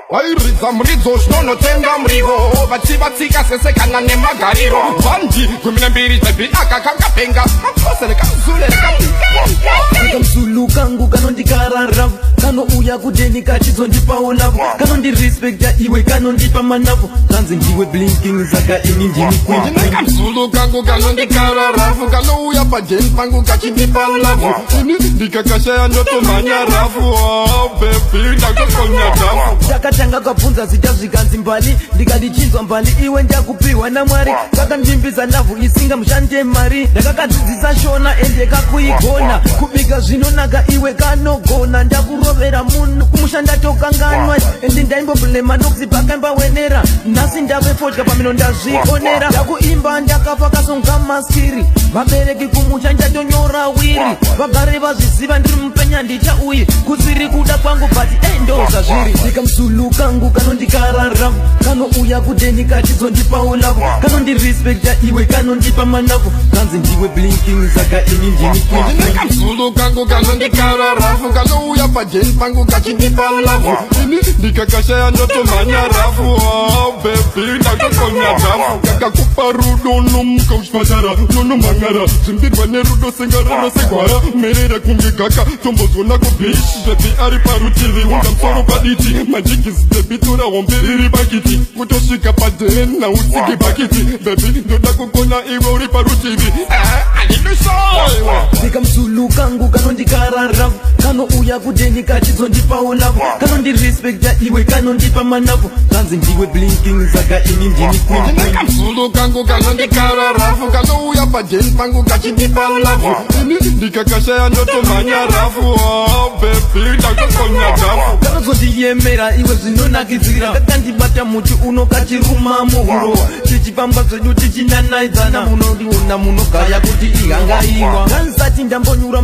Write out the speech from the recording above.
wairidza muridzo zvinonotenga murivo vachivatsika sesekana nemagariro vandi gwemine mbiri zvebi akakakapenga kamzulu kangu kanondikarara kanouya kudeni kachizondipawo lavo kanondirespekta iwe kanondipa manavo kanzi ndiwe blinking saka ini ndini kamzulu kangu kanondikarara kanouya padeni pangu kachindipa lavo ini ndikakashaya ndotomhanya rafu bebi ndakokonya dhafu takatanga kabvunza zita zvikanzi mbali ndikadichinzwa mbali iwe ndakupiwa namwari kakandimbisa ndavhu isinga mushande mari ndakakadzidzisa shona ende kakuigona kubika zvinonaka iwe kanogona ndakurovera munhu kumushanda tokanganwa ende ndaimbobulema nokuti pakaimbawenera nhasi ndave fodya pamino ndazvionera ndakuimba ndakafa kasonga maskiri vabereki kumusha ndatonyora wiri vagare vazviziva ndiri mupenya ndichauyi kusiri kuda kwangu bati ndoza zviri ndikamzulu kangu kanondikarara kanouya kudeni kachizondipawo lavo kanondirespekta iwe kanondipa manavo kanzi ndiwe blinking saka ini ndini kamzulu kangu kanondikarara kanouya padeni pangu kachindipa lavo ini ndikakashaya ndotomhanya rafu bebi ndakokonya dhafu kakakupa rudo nomuka uchipatara nonomhangara zvimbirwa nerudo sengarano segwara merera kunge gaka tombozona kubishi zvebi ari parutivi unga musoro paditi majigisi bebi tora hombe riri bakiti kutosvika padeni nausiki bhakiti bebi ndoda kukona iwe uri parutivi andinosoiwa ndikamzulu kangu kanondikarara kanouya kudeni kachizondipawo lavo kanondirespekta iwe kanondipa manavo kanzi ndiwe blinking saka ini ndini kamzulu kangu kanondikarara kanouya padeni pangu kachindipa lavo ini ndikakashaya ndotomhanya rafu bebi ndakokonya dhafu kanozondiyemera iwe zvinonakidzira kakandibata muti uno kachiruma muhuro tichifamba zvedu tichinanaidzana munondiona munogaya kuti ihangaiwa kanisati ndambonyura